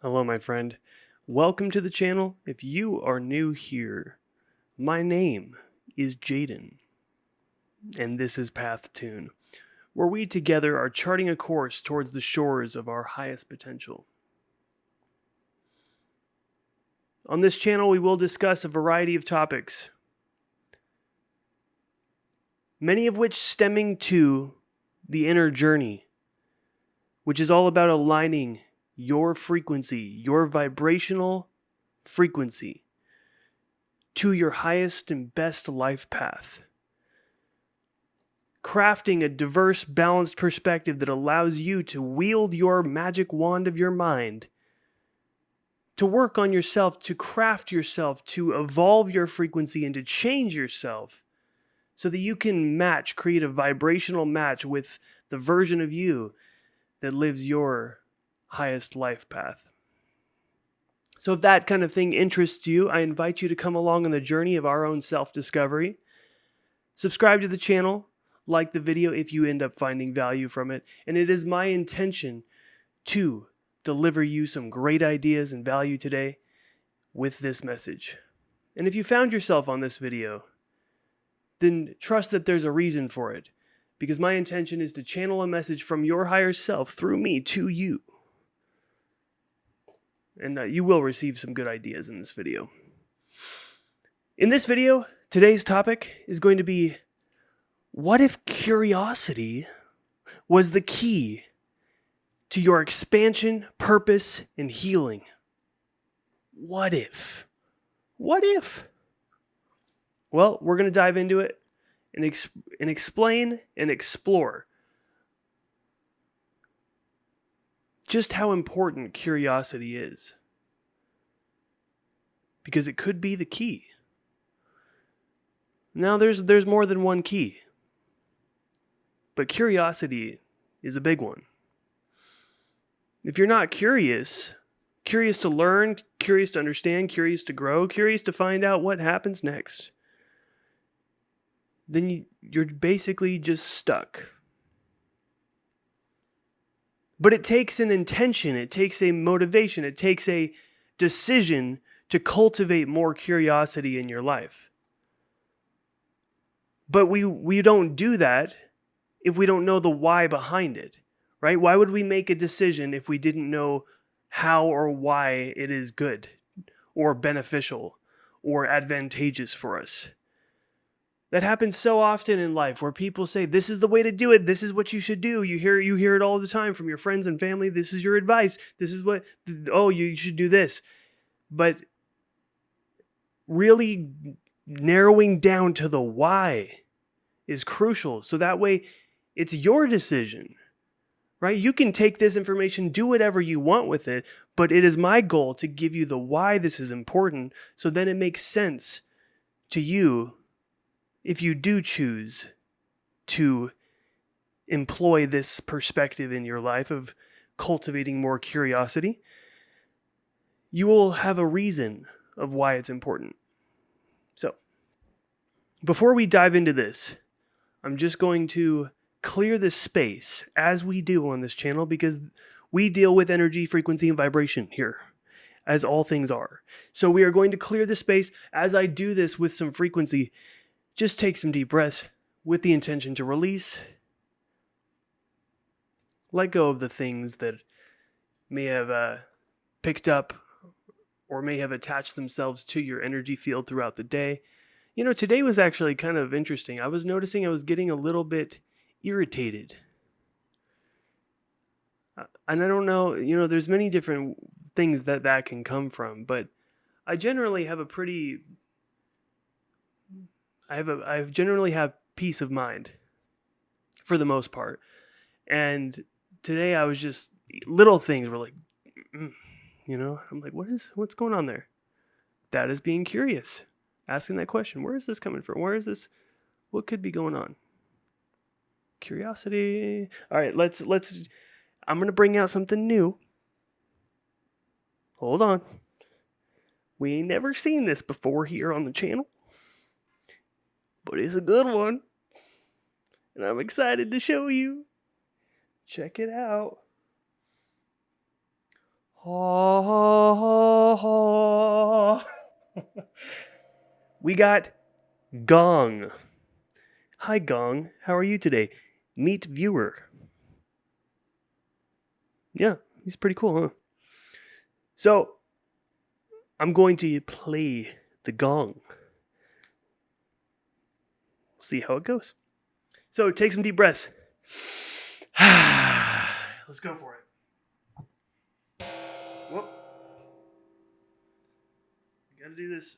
Hello, my friend. Welcome to the channel. If you are new here, my name is Jaden, and this is PathTune, where we together are charting a course towards the shores of our highest potential. On this channel, we will discuss a variety of topics, many of which stemming to the inner journey, which is all about aligning your frequency, your vibrational frequency, to your highest and best life path. Crafting a diverse, balanced perspective that allows you to wield your magic wand of your mind, to work on yourself, to craft yourself, to evolve your frequency, and to change yourself so that you can create a vibrational match with the version of you that lives your highest life path. So if that kind of thing interests you, I invite you to come along on the journey of our own self-discovery. Subscribe to the channel, like the video if you end up finding value from it, and it is my intention to deliver you some great ideas and value today with this message. And if you found yourself on this video, then trust that there's a reason for it, because my intention is to channel a message from your higher self through me to you. And you will receive some good ideas in this video. In this video, today's topic is going to be, what if curiosity was the key to your expansion, purpose, and healing? What if? What if? Well, we're going to dive into it and explain and explore just how important curiosity is. Because it could be the key. Now, there's more than one key. But curiosity is a big one. If you're not curious to learn, curious to understand, curious to grow, curious to find out what happens next, then you're basically just stuck. But it takes an intention, it takes a motivation, it takes a decision to cultivate more curiosity in your life. But we don't do that if we don't know the why behind it, right? Why would we make a decision if we didn't know how or why it is good or beneficial or advantageous for us? That happens so often in life where people say, this is the way to do it. This is what you should do. You hear it all the time from your friends and family. This is your advice. This is you should do this. But really narrowing down to the why is crucial. So that way it's your decision, right? You can take this information, do whatever you want with it, but it is my goal to give you the why this is important. So then it makes sense to you if you do choose to employ this perspective in your life of cultivating more curiosity. You will have a reason of why it's important. So, before we dive into this, I'm just going to clear the space, as we do on this channel, because we deal with energy, frequency, and vibration here, as all things are. So we are going to clear the space. As I do this with some frequency, just take some deep breaths with the intention to release. Let go of the things that may have picked up or may have attached themselves to your energy field throughout the day. You know, today was actually kind of interesting. I was noticing I was getting a little bit irritated. And I don't know, there's many different things that can come from, but I generally have I generally have peace of mind for the most part. And today I was just, little things were like, I'm like, what's going on there? That is being curious, asking that question. Where is this coming from? What could be going on? Curiosity. All right, I'm going to bring out something new. Hold on. We ain't never seen this before here on the channel. But it's a good one. And I'm excited to show you. Check it out. Ah. We got Gong. Hi, Gong. How are you today? Meet viewer. Yeah, he's pretty cool, huh? So, I'm going to play the gong. We'll see how it goes. So, take some deep breaths. Let's go for it. Whoop. Gotta do this.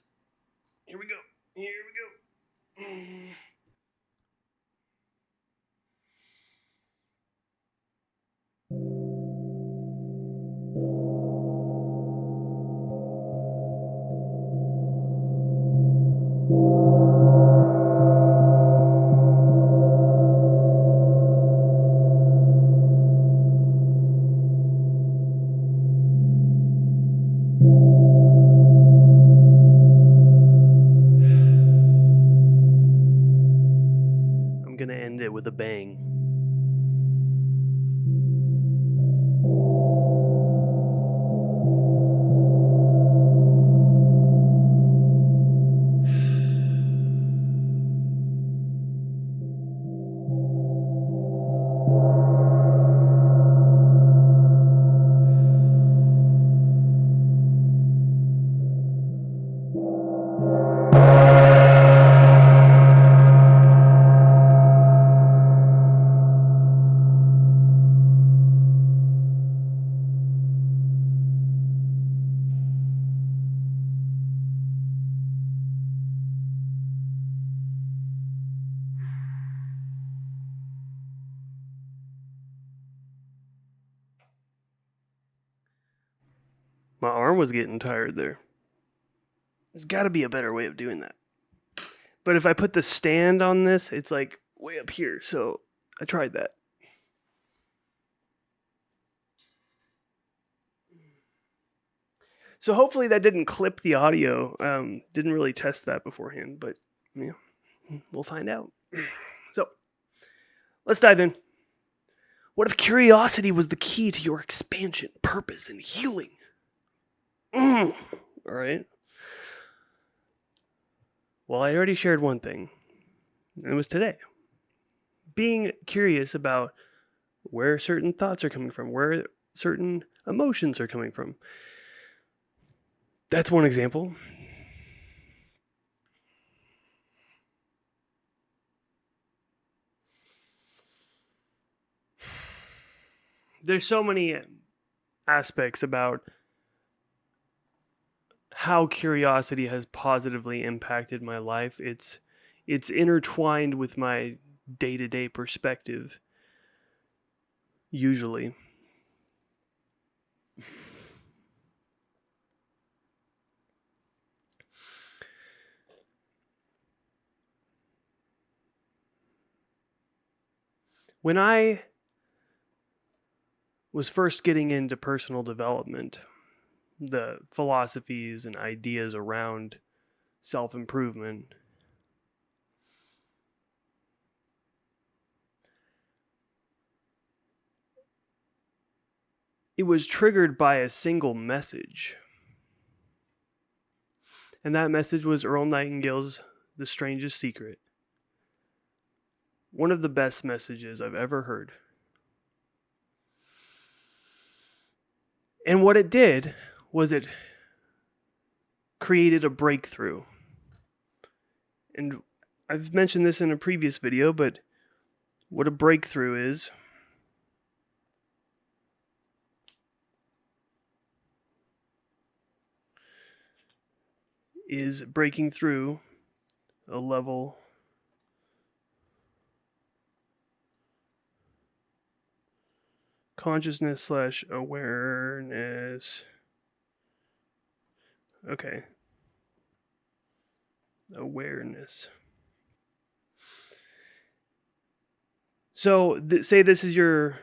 Here we go. Here we go. I'm gonna end it with a bang. My arm was getting tired there. There's got to be a better way of doing that. But if I put the stand on this, it's like way up here. So I tried that. So hopefully that didn't clip the audio. Didn't really test that beforehand, but yeah, we'll find out. So let's dive in. What if curiosity was the key to your expansion, purpose, and healing? All right. Well, I already shared one thing, and it was today. Being curious about where certain thoughts are coming from, where certain emotions are coming from. That's one example. There's so many aspects about how curiosity has positively impacted my life. It's intertwined with my day-to-day perspective, usually. When I was first getting into personal development, the philosophies and ideas around self-improvement, it was triggered by a single message. And that message was Earl Nightingale's The Strangest Secret. One of the best messages I've ever heard. And what it did was it created a breakthrough. And I've mentioned this in a previous video, but what a breakthrough is breaking through a level consciousness / awareness. Okay. Awareness. So say this is your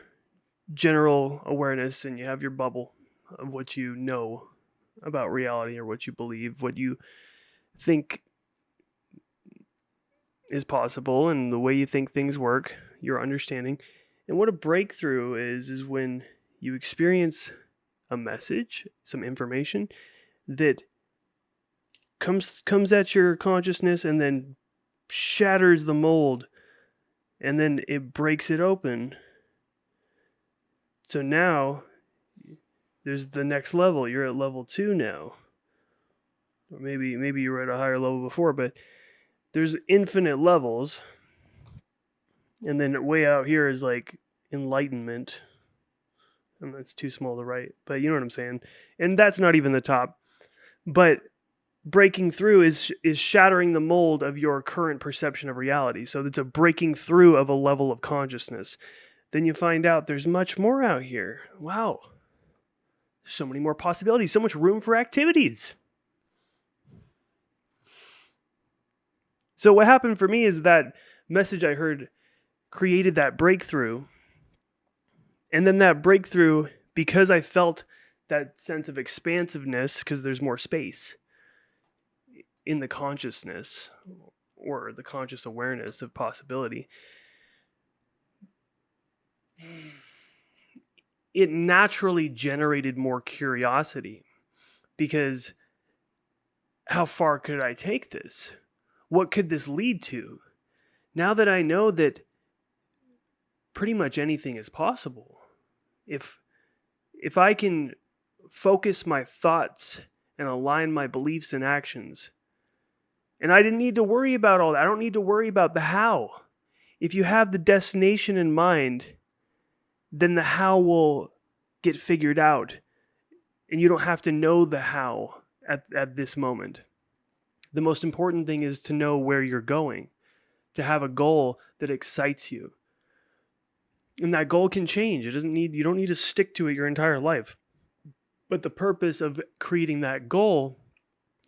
general awareness and you have your bubble of what you know about reality or what you believe, what you think is possible and the way you think things work, your understanding. And what a breakthrough is when you experience a message, some information that comes at your consciousness and then shatters the mold, and then it breaks it open. So now there's the next level. You're at level 2 now. Or maybe you were at a higher level before, but there's infinite levels. And then way out here is like enlightenment. And that's too small to write, but you know what I'm saying. And that's not even the top. But breaking through is shattering the mold of your current perception of reality. So it's a breaking through of a level of consciousness. Then you find out there's much more out here. Wow. So many more possibilities, so much room for activities. So what happened for me is that message I heard created that breakthrough. And then that breakthrough, because I felt that sense of expansiveness, because there's more space in the consciousness or the conscious awareness of possibility, it naturally generated more curiosity, because how far could I take this? What could this lead to? Now that I know that pretty much anything is possible, if I can focus my thoughts and align my beliefs and actions, and I didn't need to worry about all that. I don't need to worry about the how. If you have the destination in mind, then the how will get figured out, and you don't have to know the how at this moment. The most important thing is to know where you're going, to have a goal that excites you. And that goal can change. You don't need to stick to it your entire life. But the purpose of creating that goal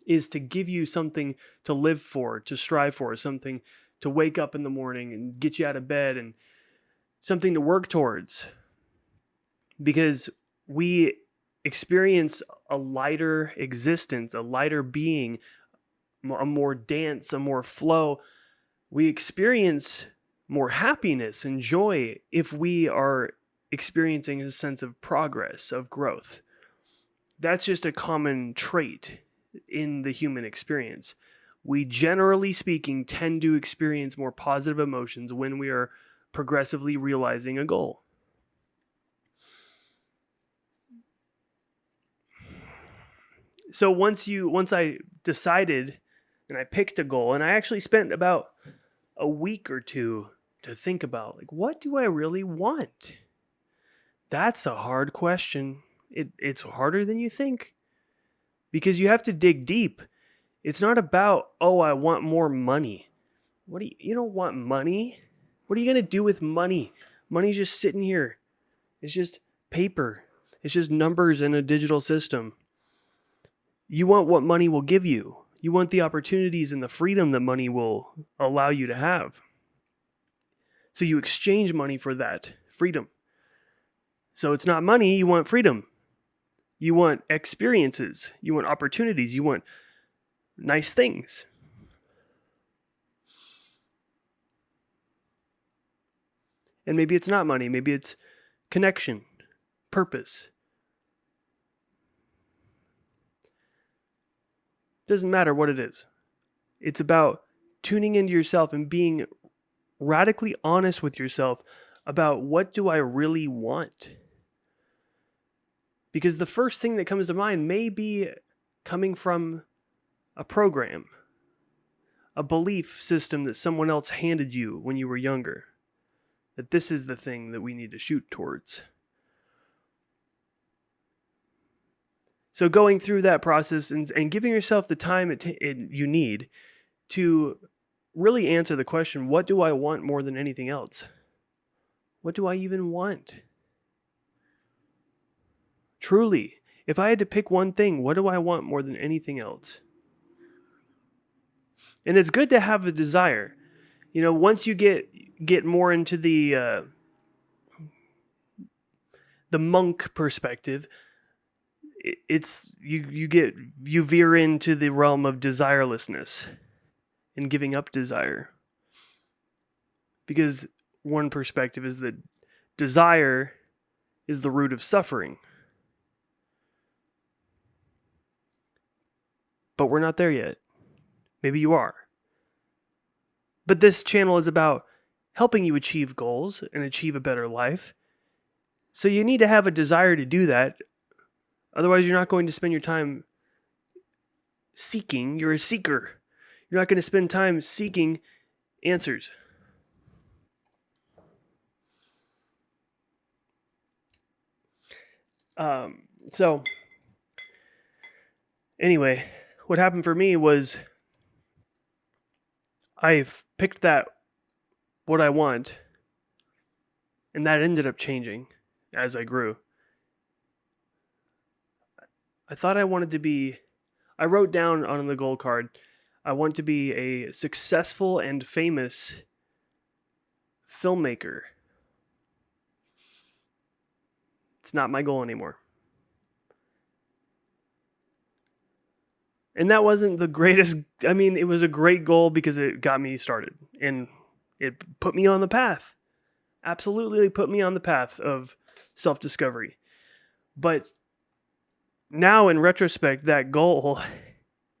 is to give you something to live for, to strive for, something to wake up in the morning and get you out of bed, and something to work towards. Because we experience a lighter existence, a lighter being, a more dance, a more flow. We experience more happiness and joy if we are experiencing a sense of progress, of growth. That's just a common trait in the human experience. We, generally speaking, tend to experience more positive emotions when we are progressively realizing a goal. So once I decided and I picked a goal, and I actually spent about a week or two to think about, like, what do I really want? That's a hard question. It's harder than you think, because you have to dig deep. It's not about, oh, I want more money. You don't want money. What are you going to do with money? Money's just sitting here. It's just paper. It's just numbers in a digital system. You want what money will give you. You want the opportunities and the freedom that money will allow you to have. So you exchange money for that freedom. So it's not money, you want freedom. You want experiences. You want opportunities. You want nice things. And maybe it's not money. Maybe it's connection, purpose. Doesn't matter what it is. It's about tuning into yourself and being radically honest with yourself about, what do I really want? Because the first thing that comes to mind may be coming from a program, a belief system that someone else handed you when you were younger, that this is the thing that we need to shoot towards. So going through that process and giving yourself the time you need to really answer the question, what do I want more than anything else? What do I even want? Truly, if I had to pick one thing, what do I want more than anything else? And it's good to have a desire. You know, once you get more into the monk perspective, it's you veer into the realm of desirelessness and giving up desire. Because one perspective is that desire is the root of suffering. But we're not there yet. Maybe you are. But this channel is about helping you achieve goals and achieve a better life. So you need to have a desire to do that. Otherwise, you're not going to spend your time seeking. You're a seeker. You're not going to spend time seeking answers. So anyway, what happened for me was I've picked that what I want, and that ended up changing as I grew. I thought I wanted to be, I wrote down on the goal card, I want to be a successful and famous filmmaker. It's not my goal anymore. And that wasn't the greatest, I mean, it was a great goal because it got me started and it put me on the path. Absolutely put me on the path of self-discovery. But now in retrospect, that goal,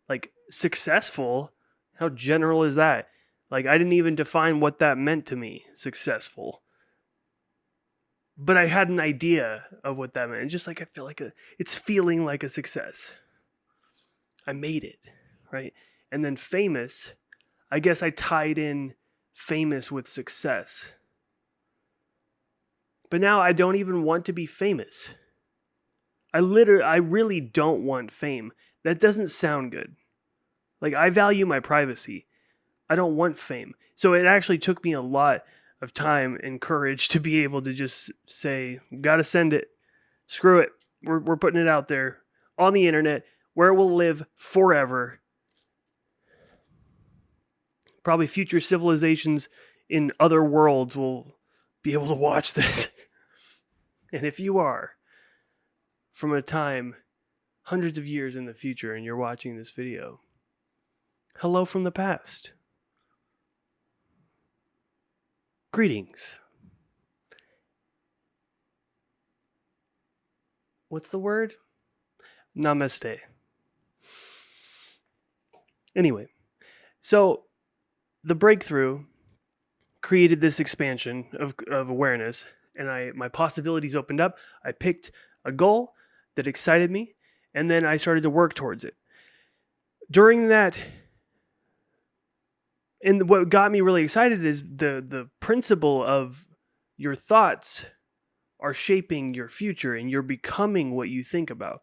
like successful, how general is that? Like I didn't even define what that meant to me, successful. But I had an idea of what that meant. And just like I feel like it's feeling like a success. I made it, right? And then famous, I guess I tied in famous with success. But now I don't even want to be famous. I really don't want fame. That doesn't sound good. Like I value my privacy. I don't want fame. So it actually took me a lot of time and courage to be able to just say, gotta send it. Screw it. We're putting it out there on the internet where it will live forever. Probably future civilizations in other worlds will be able to watch this. And if you are from a time hundreds of years in the future and you're watching this video, hello from the past. Greetings. What's the word? Namaste. Anyway, so the breakthrough created this expansion of awareness, and my possibilities opened up. I picked a goal that excited me, and then I started to work towards it. During that, and what got me really excited is the principle of your thoughts are shaping your future, and you're becoming what you think about.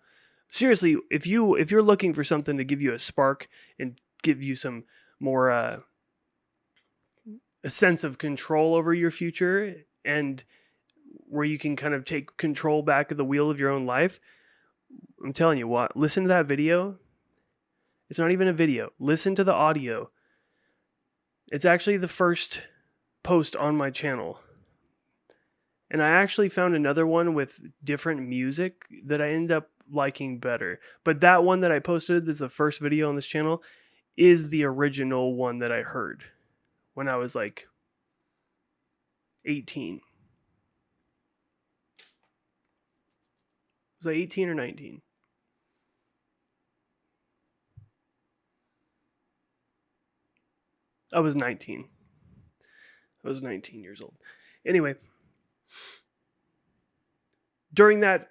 Seriously, if you're looking for something to give you a spark and give you some more a sense of control over your future, and where you can kind of take control back of the wheel of your own life, I'm telling you what, listen to that video. It's not even a video. Listen to the audio. It's actually the first post on my channel. And I actually found another one with different music that I ended up liking better. But that one that I posted, that's the first video on this channel, is the original one that I heard when I was like 18. Was I 18 or 19? I was 19. I was 19 years old. Anyway, during that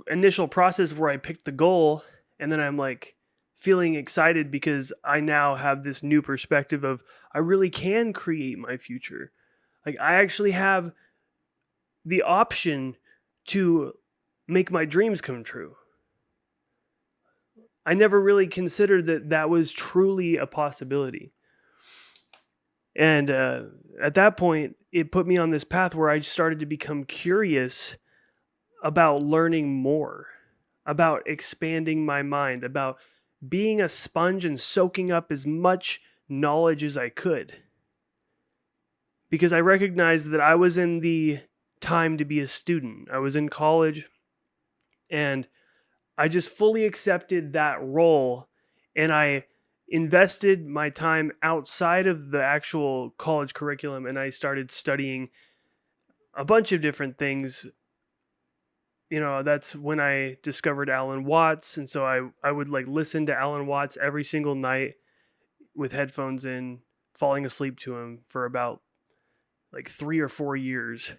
initial process where I picked the goal, and then I'm like feeling excited because I now have this new perspective of I really can create my future. Like I actually have the option to make my dreams come true. I never really considered that was truly a possibility. And at that point, it put me on this path where I started to become curious about learning more, about expanding my mind, about being a sponge and soaking up as much knowledge as I could. Because I recognized that I was in the time to be a student. I was in college, and I just fully accepted that role, and I invested my time outside of the actual college curriculum, and I started studying a bunch of different things. You know, that's when I discovered Alan Watts, and so I would like listen to Alan Watts every single night. with headphones in, falling asleep to him for about like 3 or 4 years.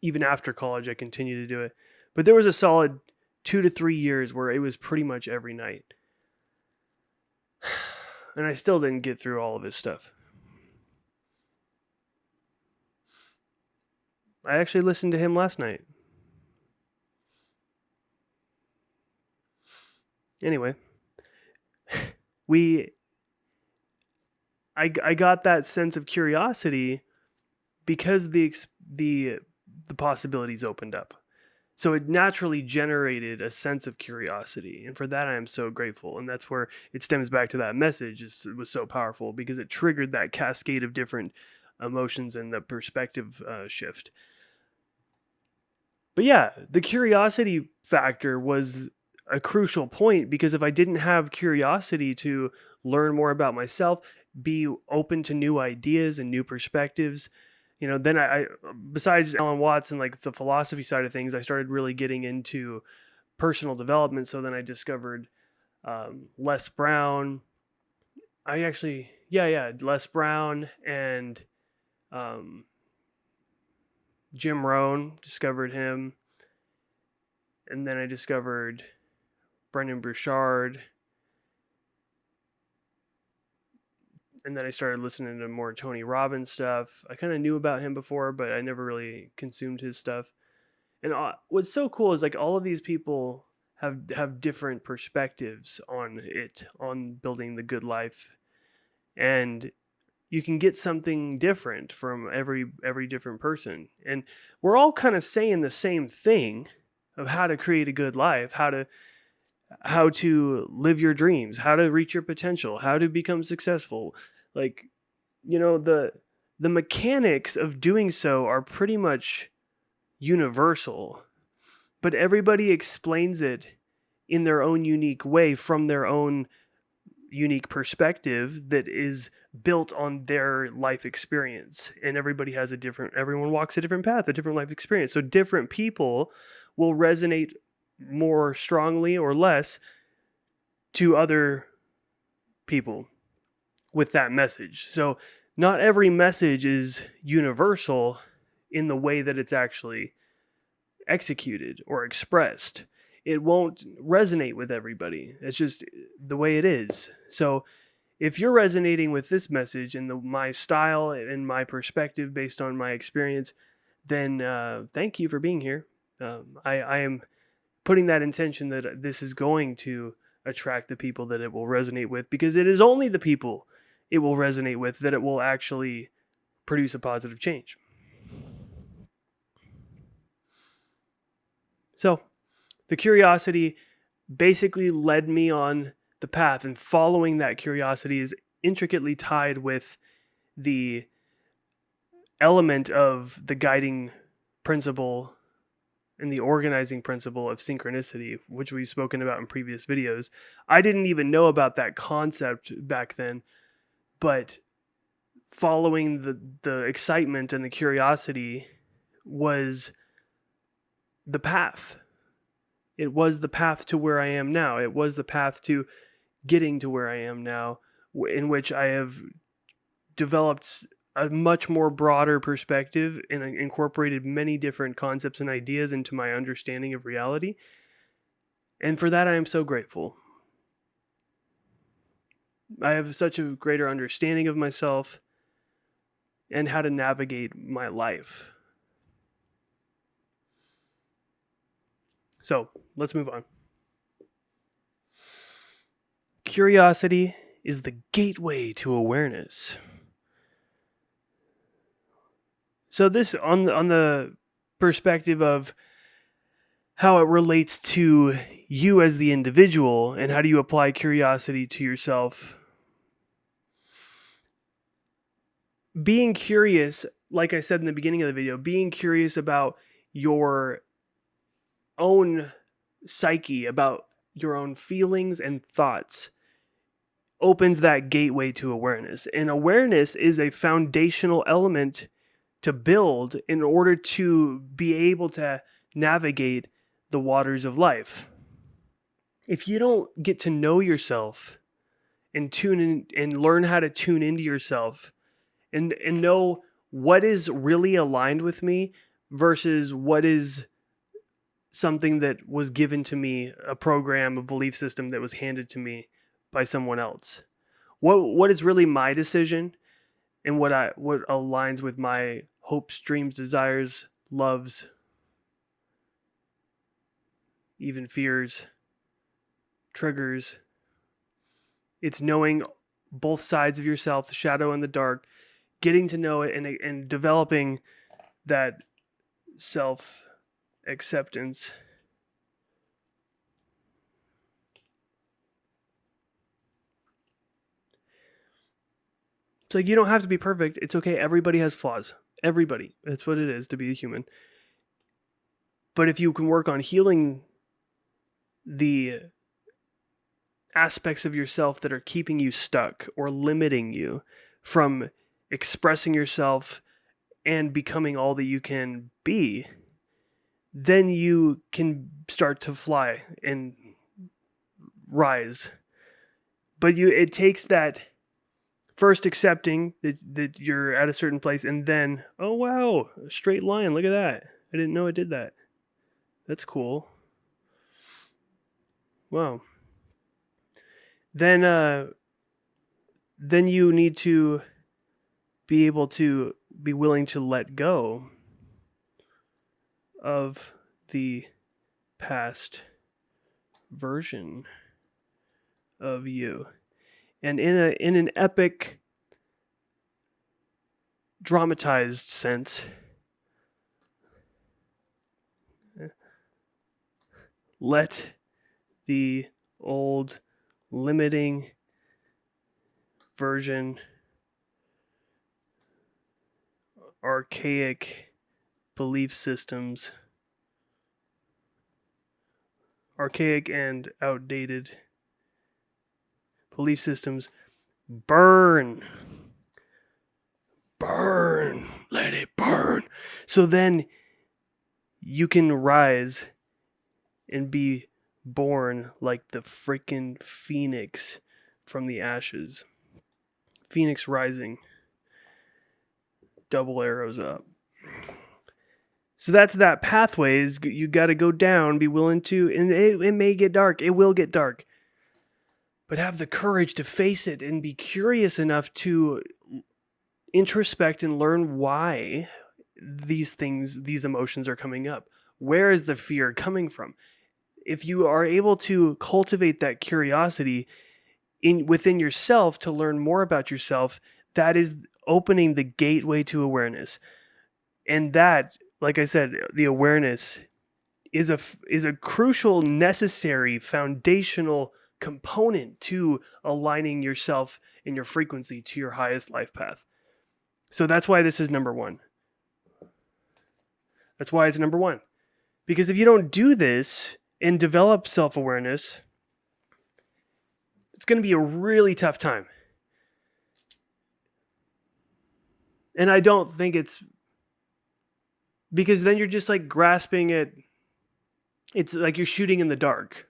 Even after college, I continued to do it. But there was a solid 2 to 3 years where it was pretty much every night. And I still didn't get through all of his stuff. I actually listened to him last night. Anyway, I got that sense of curiosity because the possibilities opened up. So it naturally generated a sense of curiosity. And for that, I am so grateful. And that's where it stems back to that message. It was so powerful because it triggered that cascade of different emotions and the perspective shift. But yeah, the curiosity factor was a crucial point, because if I didn't have curiosity to learn more about myself, be open to new ideas and new perspectives, then I besides Alan Watts and like the philosophy side of things, I started really getting into personal development. So then I discovered Les Brown. Les Brown and Jim Rohn, discovered him. And then I discovered Brendan Burchard. And then I started listening to more Tony Robbins stuff. I kind of knew about him before, but I never really consumed his stuff. And what's so cool is like all of these people have different perspectives on building the good life. And you can get something different from every different person. And we're all kind of saying the same thing of how to create a good life, how to live your dreams, how to reach your potential, how to become successful. Like, the mechanics of doing so are pretty much universal, but everybody explains it in their own unique way from their own unique perspective that is built on their life experience. And everyone walks a different path, a different life experience. So different people will resonate more strongly or less to other people with that message. So not every message is universal in the way that it's actually executed or expressed. It won't resonate with everybody. It's just the way it is. So if you're resonating with this message and my style and my perspective based on my experience, then thank you for being here. I am putting that intention that this is going to attract the people that it will resonate with, because it is only the people it will resonate with that it will actually produce a positive change. So the curiosity basically led me on the path, and following that curiosity is intricately tied with the element of the guiding principle and the organizing principle of synchronicity, which we've spoken about in previous videos. I didn't even know about that concept back then, but following the excitement and the curiosity was the path. It was the path to where I am now. It was the path to getting to where I am now, in which I have developed a much more broader perspective and incorporated many different concepts and ideas into my understanding of reality. And for that, I am so grateful. I have such a greater understanding of myself and how to navigate my life. So let's move on. Curiosity is the gateway to awareness. So this on the perspective of how it relates to you as the individual, and how do you apply curiosity to yourself. Being curious, like I said in the beginning of the video, being curious about your own psyche, about your own feelings and thoughts, opens that gateway to awareness. And awareness is a foundational element to build in order to be able to navigate the waters of life. If you don't get to know yourself and tune in and learn how to tune into yourself and know what is really aligned with me versus what is something that was given to me, a program, a belief system that was handed to me by someone else. What is really my decision and what aligns with my hopes, dreams, desires, loves, even fears, triggers. It's knowing both sides of yourself, the shadow and the dark, getting to know it and developing that self acceptance. It's like, you don't have to be perfect. It's okay. Everybody has flaws. Everybody. That's what it is to be a human. But if you can work on healing the aspects of yourself that are keeping you stuck or limiting you from expressing yourself and becoming all that you can be, then you can start to fly and rise. But it takes that first accepting that you're at a certain place, and then, oh wow, a straight line, look at that. I didn't know it did that. That's cool. Wow. Then you need to be able to be willing to let go of the past version of you. And in an epic, dramatized sense, let the old limiting version, archaic belief systems, archaic and outdated belief systems, burn, let it burn. So then you can rise and be born like the freaking phoenix from the ashes. Phoenix rising. Double arrows up. So that's that pathway. Is you got to go down, be willing to, and it may get dark. It will get dark. But have the courage to face it and be curious enough to introspect and learn why these emotions are coming up. Where is the fear coming from? If you are able to cultivate that curiosity within yourself to learn more about yourself, that is opening the gateway to awareness. And that, like I said, the awareness is a crucial, necessary, foundational component to aligning yourself and your frequency to your highest life path. So that's why this is number one. That's why it's number one. Because if you don't do this and develop self-awareness, it's going to be a really tough time. And I don't think it's because then you're just like grasping at, it's like you're shooting in the dark.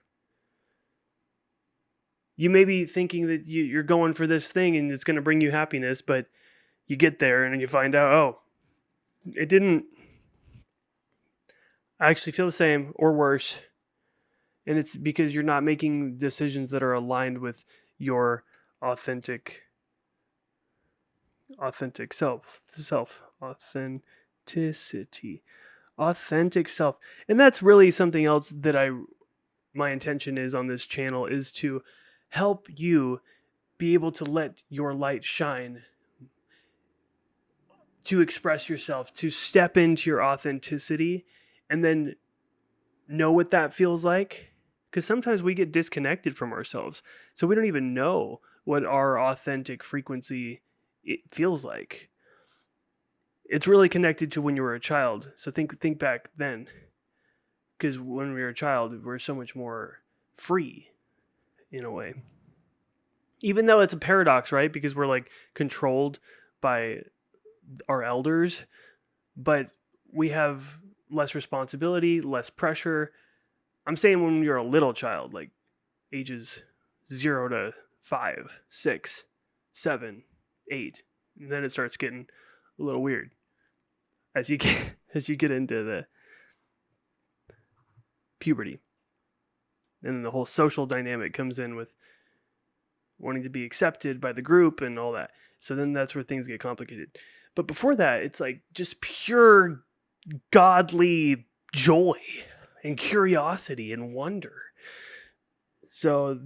You may be thinking that you're going for this thing and it's going to bring you happiness, but you get there and then you find out, oh, it didn't. I actually feel the same or worse. And it's because you're not making decisions that are aligned with your authentic authentic self. And that's really something else that my intention is on this channel, is to help you be able to let your light shine, to express yourself, to step into your authenticity, and then know what that feels like. Because sometimes we get disconnected from ourselves, so we don't even know what our authentic frequency it feels like. It's really connected to when you were a child. So think back then, because when we were a child, we're so much more free, in a way. Even though it's a paradox, right? Because we're like controlled by our elders, but we have less responsibility, less pressure. I'm saying when you're a little child, like ages 0 to 5, 6, 7, 8. And then it starts getting a little weird as you get into the puberty. And then the whole social dynamic comes in with wanting to be accepted by the group and all that. So then that's where things get complicated. But before that, it's like just pure godly joy and curiosity and wonder. So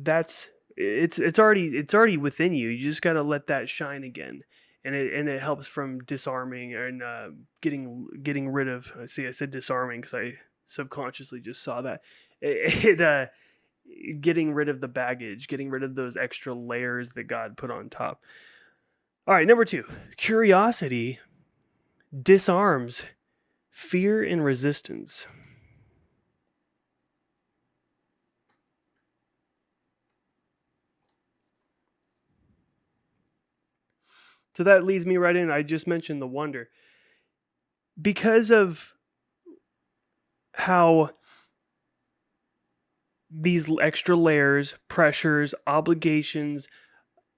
it's already within you. You just got to let that shine again. And it helps from disarming and getting rid of. See, I said disarming because I subconsciously just saw that. Getting rid of the baggage, getting rid of those extra layers that God put on top. All right, number 2, curiosity disarms fear and resistance. So that leads me right in. I just mentioned the wonder. Because of how these extra layers, pressures, obligations,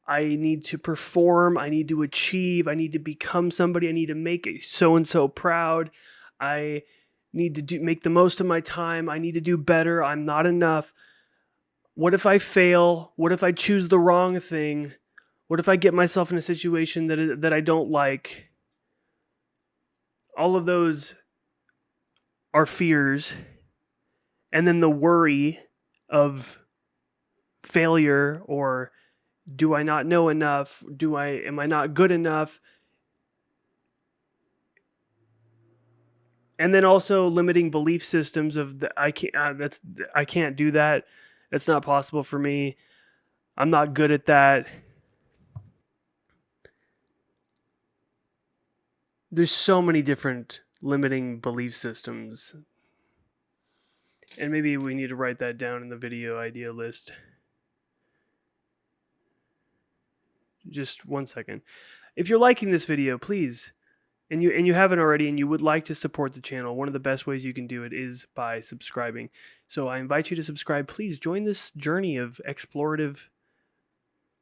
I need to perform, I need to achieve, I need to become somebody, I need to make so-and-so proud, I need to make the most of my time, I need to do better, I'm not enough. What if I fail? What if I choose the wrong thing? What if I get myself in a situation that I don't like? All of those are fears. And then the worry of failure, or do I not know enough? Am I not good enough? And then also limiting belief systems of I can't do that. That's not possible for me. I'm not good at that. There's so many different limiting belief systems. And maybe we need to write that down in the video idea list. Just 1 second. If you're liking this video, please, and you haven't already, and you would like to support the channel, one of the best ways you can do it is by subscribing. So I invite you to subscribe. Please join this journey of explorative,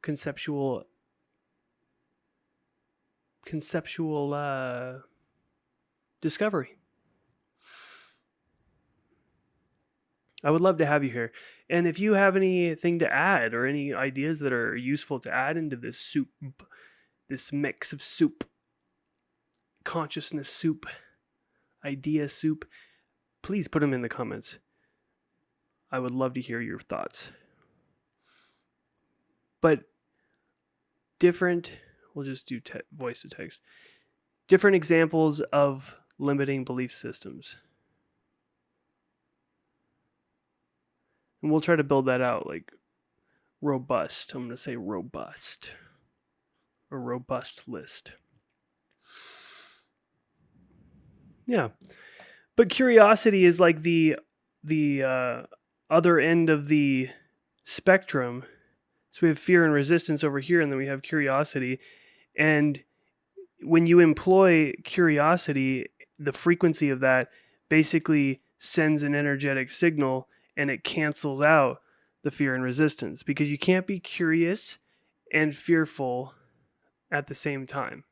conceptual discovery. I would love to have you here. And if you have anything to add or any ideas that are useful to add into this soup, this mix of soup, consciousness soup, idea soup, please put them in the comments. I would love to hear your thoughts. But we'll just do voice to text. Different examples of limiting belief systems. And we'll try to build that out like robust. I'm going to say robust. A robust list. Yeah. But curiosity is like the other end of the spectrum. So we have fear and resistance over here, and then we have curiosity. And when you employ curiosity, the frequency of that basically sends an energetic signal, and it cancels out the fear and resistance, because you can't be curious and fearful at the same time.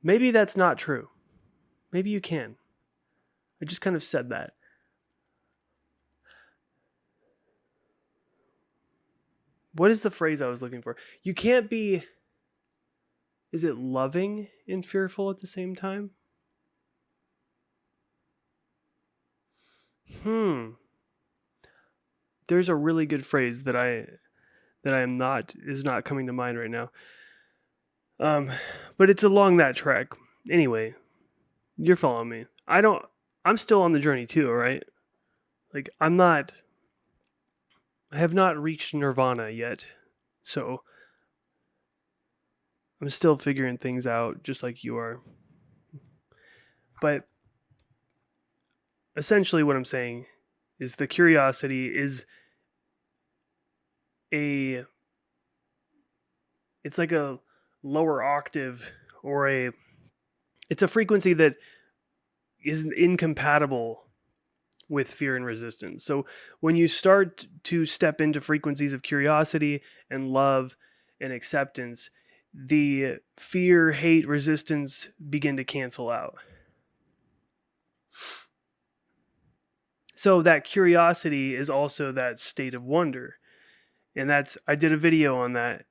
Maybe that's not true. Maybe you can. I just kind of said that. What is the phrase I was looking for? You can't be... Is it loving and fearful at the same time? There's a really good phrase that is not coming to mind right now. But it's along that track. Anyway, you're following me. I'm still on the journey too, right? Like I have not reached nirvana yet. So I'm still figuring things out just like you are. But essentially what I'm saying is the curiosity is it's like a lower octave, it's a frequency that is incompatible with fear and resistance. So when you start to step into frequencies of curiosity and love and acceptance, the fear, hate, resistance begin to cancel out. So that curiosity is also that state of wonder. And I did a video on that.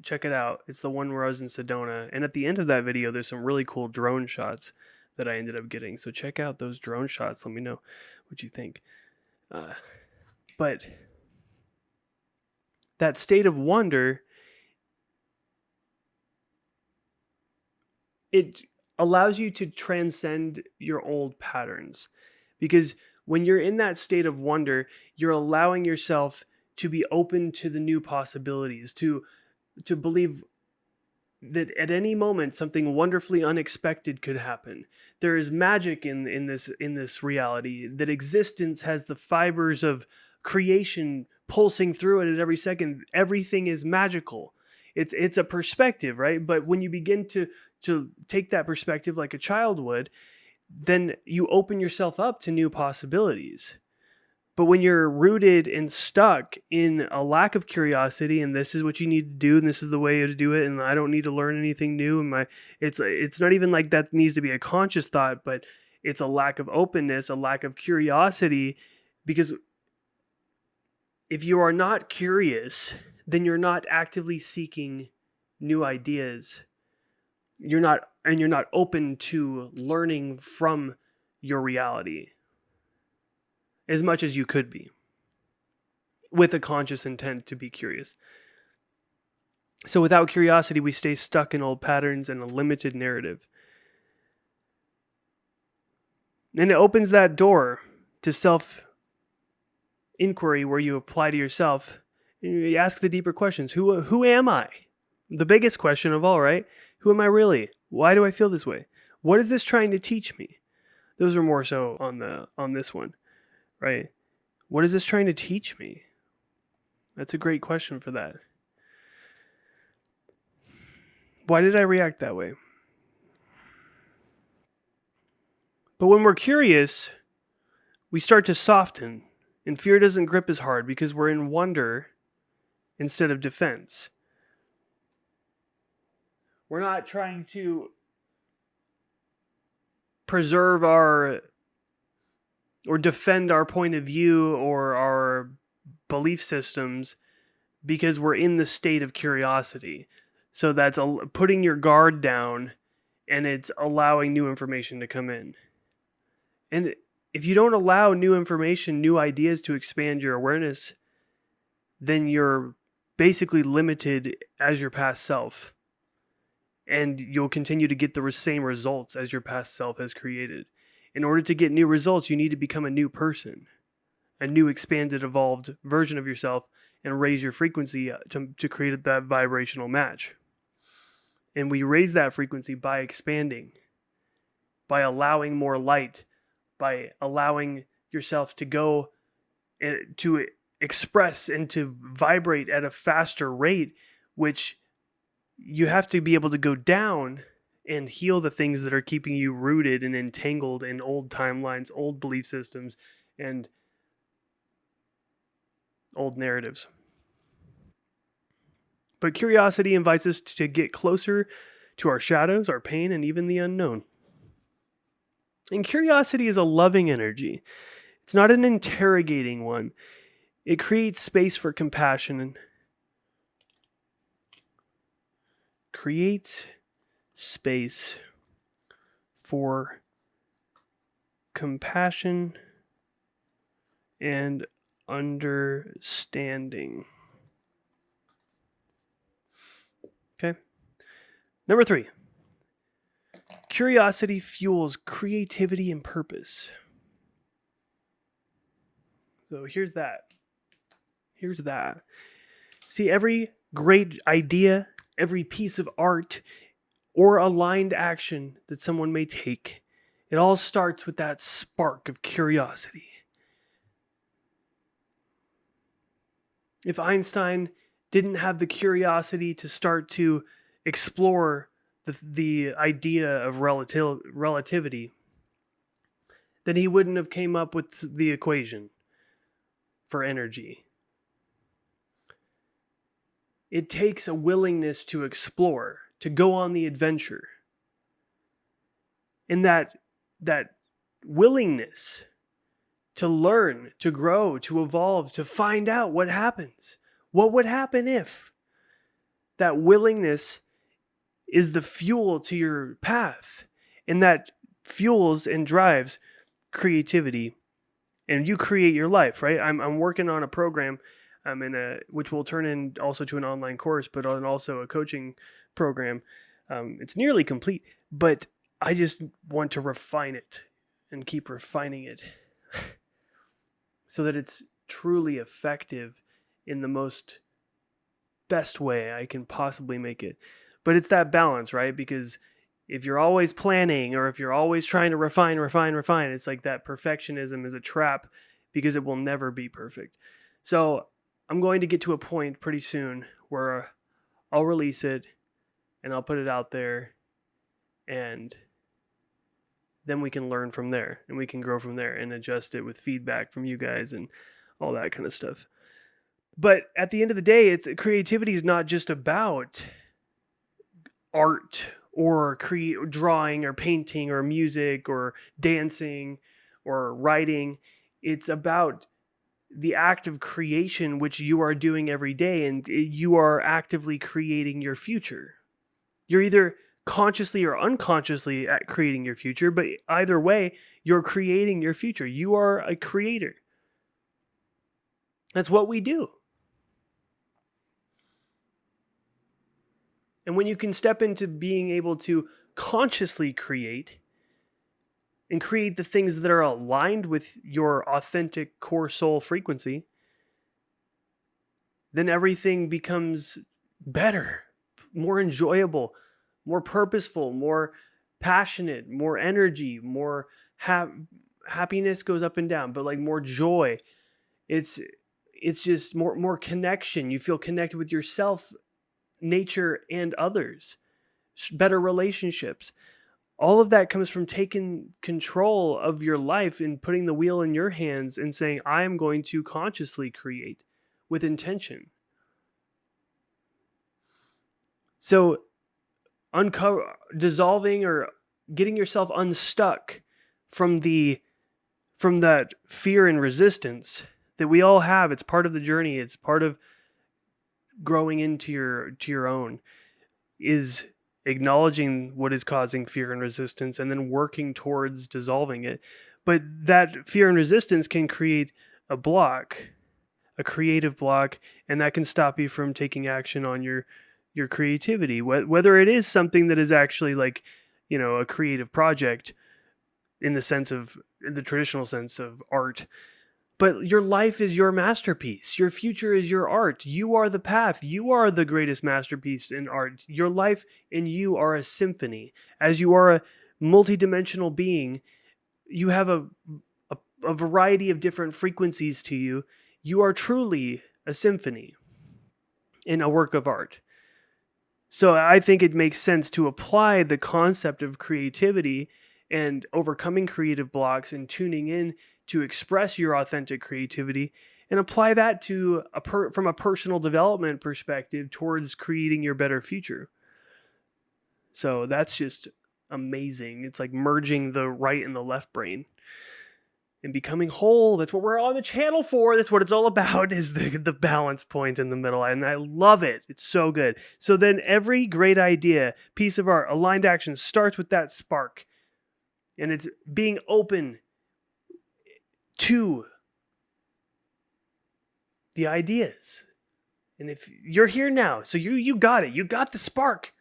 Check it out. It's the one where I was in Sedona. And at the end of that video, there's some really cool drone shots that I ended up getting. So check out those drone shots. Let me know what you think. But that state of wonder, it allows you to transcend your old patterns. Because when you're in that state of wonder, you're allowing yourself to be open to the new possibilities, to believe that at any moment something wonderfully unexpected could happen. There is magic in this reality, that existence has the fibers of creation pulsing through it at every second. Everything is magical. It's a perspective, right? But when you begin to take that perspective like a child would, then you open yourself up to new possibilities. But when you're rooted and stuck in a lack of curiosity, and this is what you need to do, and this is the way to do it, and I don't need to learn anything new, and it's not even like that needs to be a conscious thought, but it's a lack of openness, a lack of curiosity, because if you are not curious, then you're not actively seeking new ideas. You're not open to learning from your reality as much as you could be, with a conscious intent to be curious. So without curiosity, we stay stuck in old patterns and a limited narrative. And it opens that door to self-inquiry, where you apply to yourself and you ask the deeper questions. Who am I? The biggest question of all, right? Who am I really? Why do I feel this way? What is this trying to teach me? Those are more so on this one. Right? What is this trying to teach me? That's a great question for that. Why did I react that way? But when we're curious, we start to soften, and fear doesn't grip as hard because we're in wonder instead of defense. We're not trying to preserve or defend our point of view or our belief systems because we're in the state of curiosity. So that's putting your guard down, and it's allowing new information to come in. And if you don't allow new information, new ideas to expand your awareness, then you're basically limited as your past self. And you'll continue to get the same results as your past self has created. In order to get new results, you need to become a new person, a new expanded, evolved version of yourself, and raise your frequency to create that vibrational match. And we raise that frequency by expanding, by allowing more light, by allowing yourself to go to express and to vibrate at a faster rate, which you have to be able to go down and heal the things that are keeping you rooted and entangled in old timelines, old belief systems, and old narratives. But curiosity invites us to get closer to our shadows, our pain, and even the unknown. And curiosity is a loving energy. It's not an interrogating one. It creates space for compassion and creates space for compassion and understanding. Okay. Number 3. Curiosity fuels creativity and purpose. So here's that. See, every great idea, every piece of art, or aligned action that someone may take, it all starts with that spark of curiosity. If Einstein didn't have the curiosity to start to explore the idea of relativity, then he wouldn't have came up with the equation for energy. It takes a willingness to explore, to go on the adventure. And that willingness to learn, to grow, to evolve, to find out what happens. What would happen if? That willingness is the fuel to your path. And that fuels and drives creativity. And you create your life, right? I'm working on a program which will turn in also to an online course, but on also a coaching program. It's nearly complete, but I just want to refine it and keep refining it so that it's truly effective in the most best way I can possibly make it. But it's that balance, right? Because if you're always planning or if you're always trying to refine, it's like that perfectionism is a trap because it will never be perfect. So I'm going to get to a point pretty soon where I'll release it and I'll put it out there, and then we can learn from there and we can grow from there and adjust it with feedback from you guys and all that kind of stuff. But at the end of the day, creativity is not just about art or drawing or painting or music or dancing or writing. It's about the act of creation, which you are doing every day, and you are actively creating your future. You're either consciously or unconsciously at creating your future, but either way, you're creating your future. You are a creator. That's what we do. And when you can step into being able to consciously create and create the things that are aligned with your authentic core soul frequency, then everything becomes better, more enjoyable, more purposeful, more passionate, more energy, more happiness goes up and down, but like more joy. It's just more connection. You feel connected with yourself, nature, and others. Better relationships. All of that comes from taking control of your life and putting the wheel in your hands and saying, I am going to consciously create with intention. So dissolving or getting yourself unstuck from that fear and resistance that we all have. It's part of the journey. It's part of growing into your own, is acknowledging what is causing fear and resistance and then working towards dissolving it. But that fear and resistance can create a block, a creative block, and that can stop you from taking action on your creativity, whether it is something that is actually like, a creative project in the traditional sense of art. But your life is your masterpiece. Your future is your art. You are the path. You are the greatest masterpiece in art. Your life and you are a symphony. As you are a multidimensional being, you have a variety of different frequencies to you. You are truly a symphony in a work of art. So I think it makes sense to apply the concept of creativity and overcoming creative blocks and tuning in to express your authentic creativity and apply that to from a personal development perspective towards creating your better future. So that's just amazing. It's like merging the right and the left brain and becoming whole. That's what we're on the channel for. That's what it's all about, is the balance point in the middle. And I love it. It's so good. So then every great idea, piece of art, aligned action starts with that spark. And it's being open to the ideas. And if you're here now, so you got it. You got the spark.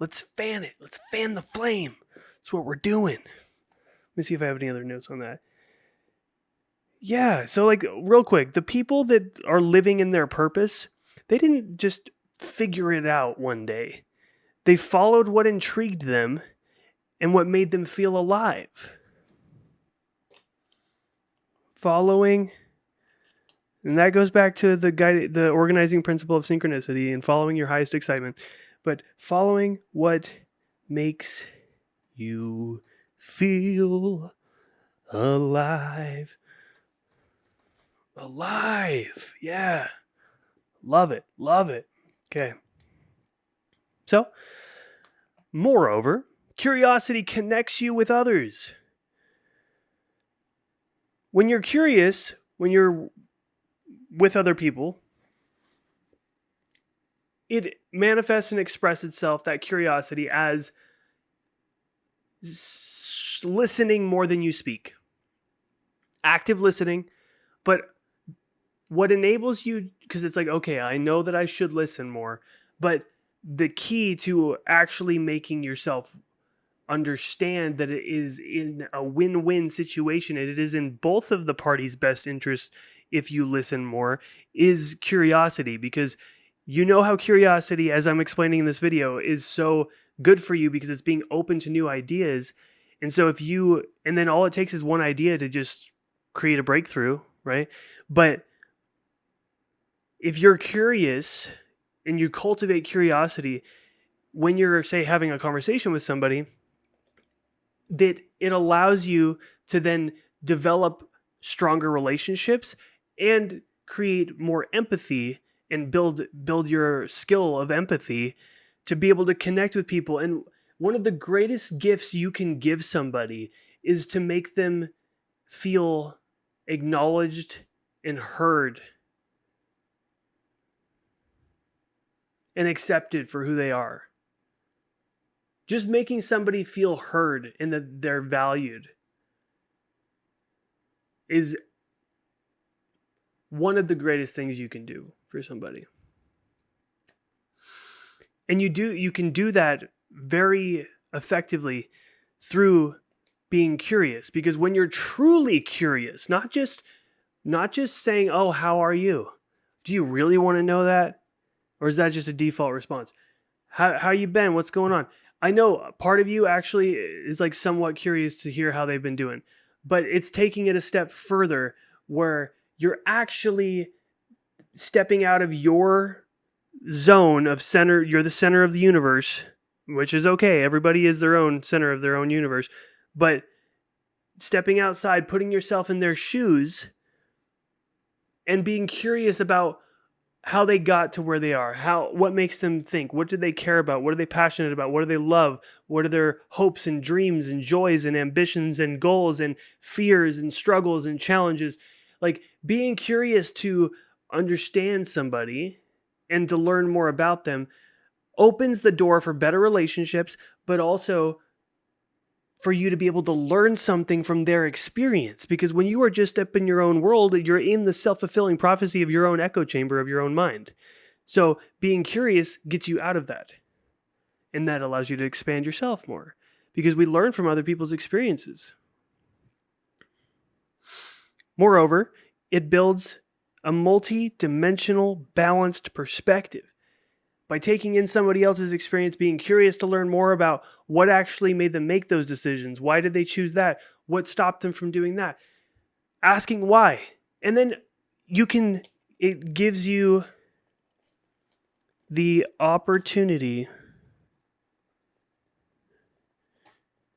Let's fan it. Let's fan the flame. That's what we're doing. Let me see if I have any other notes on that. Yeah, so like real quick, the people that are living in their purpose, they didn't just figure it out one day. They followed what intrigued them and what made them feel alive. Following, and that goes back to the organizing principle of synchronicity and following your highest excitement, but following what makes you feel Alive. Alive. Yeah. Love it. Love it. Okay. So, moreover, curiosity connects you with others. When you're curious, when you're with other people, it manifests and expresses itself, that curiosity, as listening more than you speak. Active listening, but what enables you, because it's like, okay, I know that I should listen more, but the key to actually making yourself understand that it is in a win-win situation, and it is in both of the parties' best interest if you listen more, is curiosity. Because you know how curiosity, as I'm explaining in this video, is so good for you because it's being open to new ideas. And so and then all it takes is one idea to just create a breakthrough, right? But if you're curious and you cultivate curiosity when you're, say, having a conversation with somebody, that it allows you to then develop stronger relationships and create more empathy and build your skill of empathy to be able to connect with people. And one of the greatest gifts you can give somebody is to make them feel acknowledged and heard and accepted for who they are. Just making somebody feel heard and that they're valued is one of the greatest things you can do for somebody. And you can do that very effectively through being curious, because when you're truly curious, not just saying, "Oh, how are you?" Do you really want to know that? Or is that just a default response? How you been? What's going on? I know part of you actually is like somewhat curious to hear how they've been doing, but it's taking it a step further where you're actually stepping out of your zone of center. You're the center of the universe, which is okay. Everybody is their own center of their own universe, but stepping outside, putting yourself in their shoes and being curious about how they got to where they are, what makes them think, what do they care about, what are they passionate about, what do they love, what are their hopes and dreams and joys and ambitions and goals and fears and struggles and challenges. Like, being curious to understand somebody and to learn more about them opens the door for better relationships, but also for you to be able to learn something from their experience. Because when you are just up in your own world, you're in the self-fulfilling prophecy of your own echo chamber of your own mind. So being curious gets you out of that. And that allows you to expand yourself more, because we learn from other people's experiences. Moreover, it builds a multi-dimensional, balanced perspective. By taking in somebody else's experience, being curious to learn more about what actually made them make those decisions. Why did they choose that? What stopped them from doing that? Asking why. And then it gives you the opportunity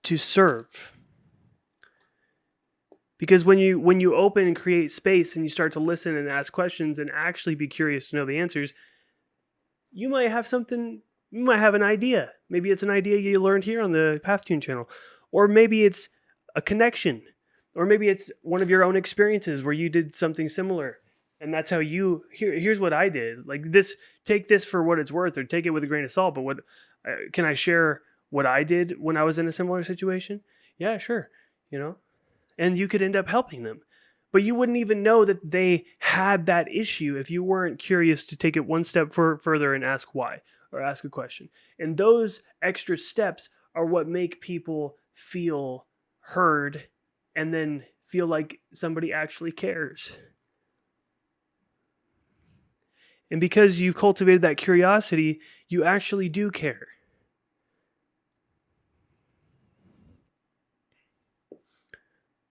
to serve. Because when you open and create space and you start to listen and ask questions and actually be curious to know the answers, you might have an idea. Maybe it's an idea you learned here on the PathTune channel. Or maybe it's a connection. Or maybe it's one of your own experiences where you did something similar. And that's how here's what I did. Like this, take this for what it's worth, or take it with a grain of salt. But can I share what I did when I was in a similar situation? Yeah, sure. And you could end up helping them. But you wouldn't even know that they had that issue if you weren't curious to take it one step further and ask why, or ask a question. And those extra steps are what make people feel heard and then feel like somebody actually cares. And because you've cultivated that curiosity, you actually do care.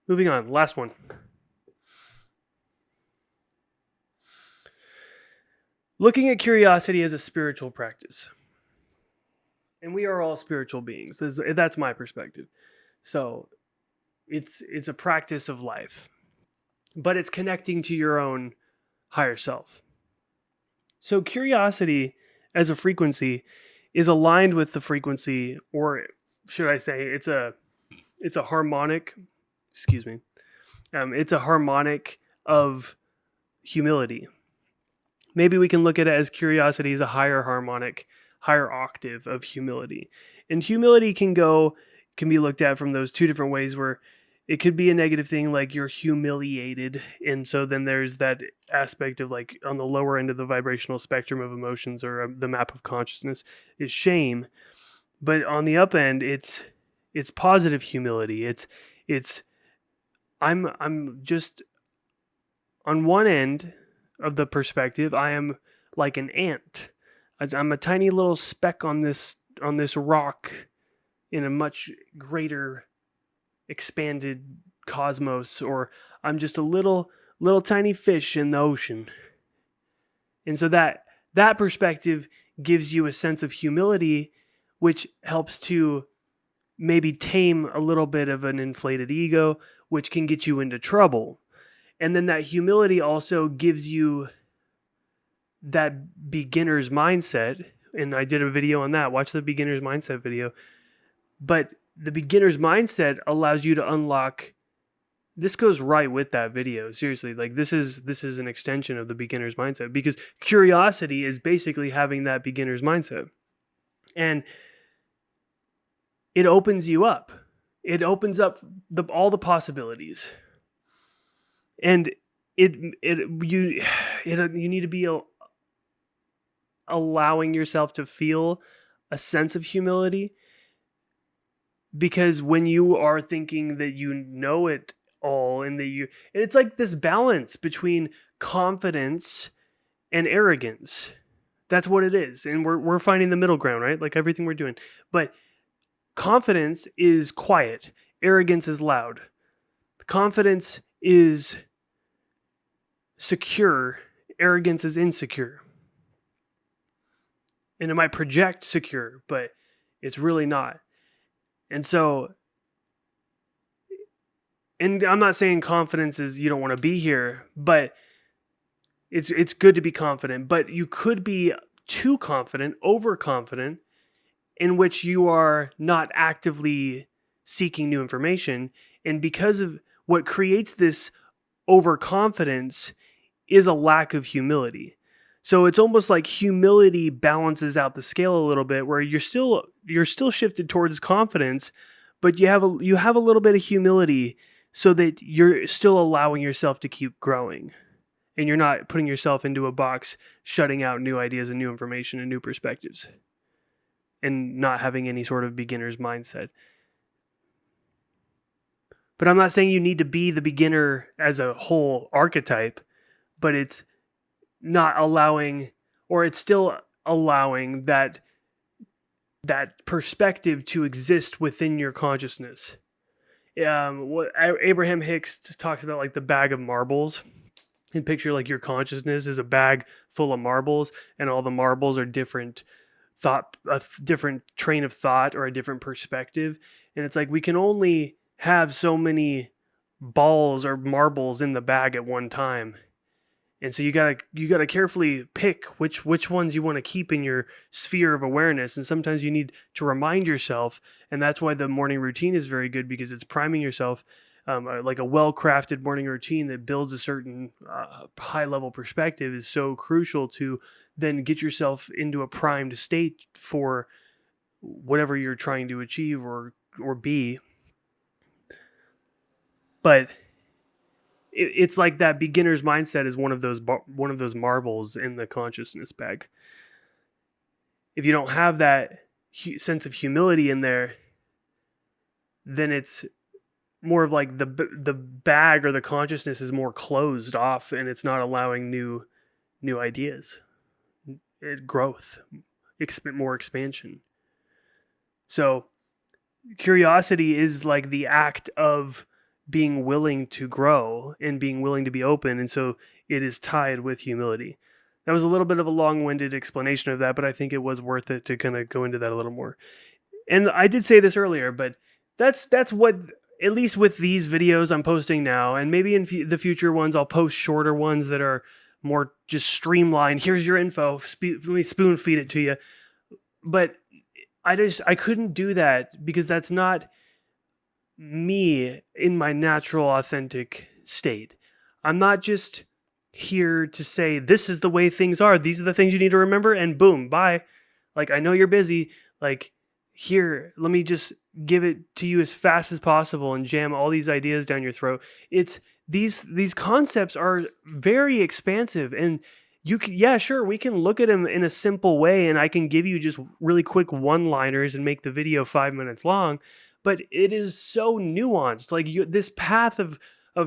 Moving on, last one. Looking at curiosity as a spiritual practice. And we are all spiritual beings. That's my perspective. So It's a practice of life, but it's connecting to your own higher self. So curiosity as a frequency is aligned with the frequency, or should I say it's a harmonic, excuse me, it's a harmonic of humility. Maybe we can look at it as curiosity is a higher harmonic, higher octave of humility. And humility can be looked at from those two different ways, where it could be a negative thing, like you're humiliated. And so then there's that aspect of, like, on the lower end of the vibrational spectrum of emotions, or the map of consciousness, is shame. But on the up end, it's positive humility. It's I'm just on one end of the perspective, I am like an ant. I'm a tiny little speck on this rock in a much greater expanded cosmos, or I'm just a little tiny fish in the ocean. And so that perspective gives you a sense of humility, which helps to maybe tame a little bit of an inflated ego, which can get you into trouble. And then that humility also gives you that beginner's mindset. And I did a video on that. Watch the beginner's mindset video. But the beginner's mindset allows you to unlock. This goes right with that video. Seriously, like this is an extension of the beginner's mindset, because curiosity is basically having that beginner's mindset. And it opens you up. It opens up all the possibilities. And you need to be allowing yourself to feel a sense of humility, because when you are thinking that you know it all, and it's like this balance between confidence and arrogance. That's what it is. And we're finding the middle ground, right? Like everything we're doing. But confidence is quiet. Arrogance is loud. Confidence is secure. Arrogance is insecure. And it might project secure, but it's really not. And so, and I'm not saying confidence is you don't want to be here, but it's good to be confident. But you could be too confident, overconfident, in which you are not actively seeking new information. And because of what creates this overconfidence is a lack of humility. So it's almost like humility balances out the scale a little bit, where you're still shifted towards confidence, but you have a little bit of humility, so that you're still allowing yourself to keep growing, and you're not putting yourself into a box, shutting out new ideas and new information and new perspectives, and not having any sort of beginner's mindset. But I'm not saying you need to be the beginner as a whole archetype, but it's not allowing, or it's still allowing that perspective to exist within your consciousness. What Abraham Hicks talks about, like the bag of marbles, and picture like your consciousness is a bag full of marbles, and all the marbles are different thought, a different train of thought, or a different perspective. And it's like we can only have so many balls or marbles in the bag at one time. And so you gotta carefully pick which ones you want to keep in your sphere of awareness. And sometimes you need to remind yourself, and that's why the morning routine is very good, because it's priming yourself. Like a well-crafted morning routine that builds a certain high-level perspective is so crucial to then get yourself into a primed state for whatever you're trying to achieve or be. But it's like that beginner's mindset is one of those marbles in the consciousness bag. If you don't have that sense of humility in there, then it's more of like the bag or the consciousness is more closed off, and it's not allowing new ideas, growth, more expansion. So curiosity is like the act of being willing to grow and being willing to be open. And so it is tied with humility. That was a little bit of a long-winded explanation of that, but I think it was worth it to kind of go into that a little more. And I did say this earlier, but that's what at least with these videos I'm posting now, and maybe in the future ones, I'll post shorter ones that are more just streamlined. Here's your info. Let me spoon feed it to you. But I couldn't do that because that's not me in my natural, authentic state. I'm not just here to say, this is the way things are. These are the things you need to remember, and boom, bye. Like, I know you're busy. Like, here, let me just give it to you as fast as possible and jam all these ideas down your throat. It's these concepts are very expansive, and yeah, sure, we can look at them in a simple way, and I can give you just really quick one-liners and make the video 5 minutes long, but it is so nuanced. Like, this path of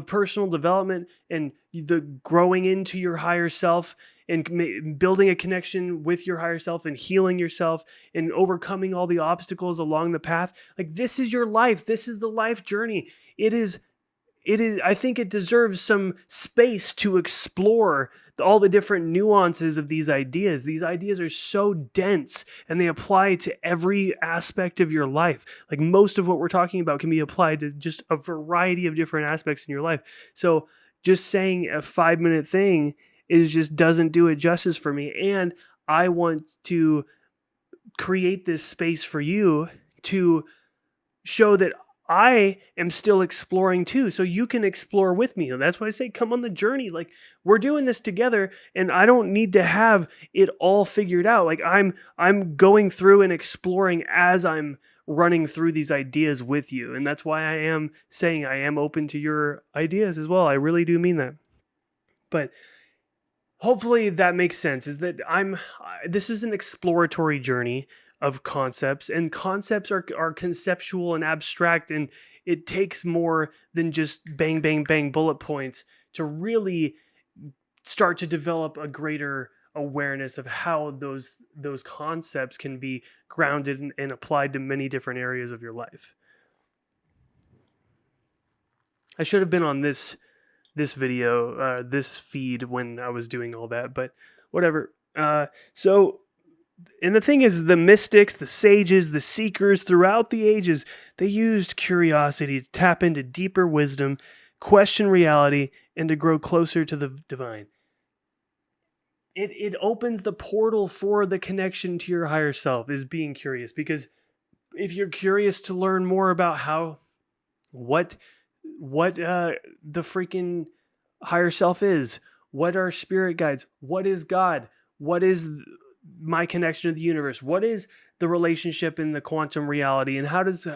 personal development and the growing into your higher self and building a connection with your higher self and healing yourself and overcoming all the obstacles along the path. Like, this is your life. This is the life journey. It is, I think it deserves some space to explore all the different nuances of these ideas. These ideas are so dense and they apply to every aspect of your life. Like, most of what we're talking about can be applied to just a variety of different aspects in your life. So just saying a 5-minute thing just doesn't do it justice for me. And I want to create this space for you to show that I am still exploring too, so you can explore with me. And that's why I say, come on the journey. Like, we're doing this together, and I don't need to have it all figured out. Like, I'm going through and exploring as I'm running through these ideas with you. And that's why I am saying I am open to your ideas as well. I really do mean that. But hopefully that makes sense, is that this is an exploratory journey of concepts, and concepts are conceptual and abstract, and it takes more than just bang, bang, bang bullet points to really start to develop a greater awareness of how those concepts can be grounded and applied to many different areas of your life. I should have been on this video, this feed when I was doing all that, but whatever. And the thing is, the mystics, the sages, the seekers throughout the ages, they used curiosity to tap into deeper wisdom, question reality, and to grow closer to the divine. It opens the portal for the connection to your higher self, is being curious. Because if you're curious to learn more about what the freaking higher self is, what are spirit guides, what is God, what is my connection to the universe, what is the relationship in the quantum reality, and how does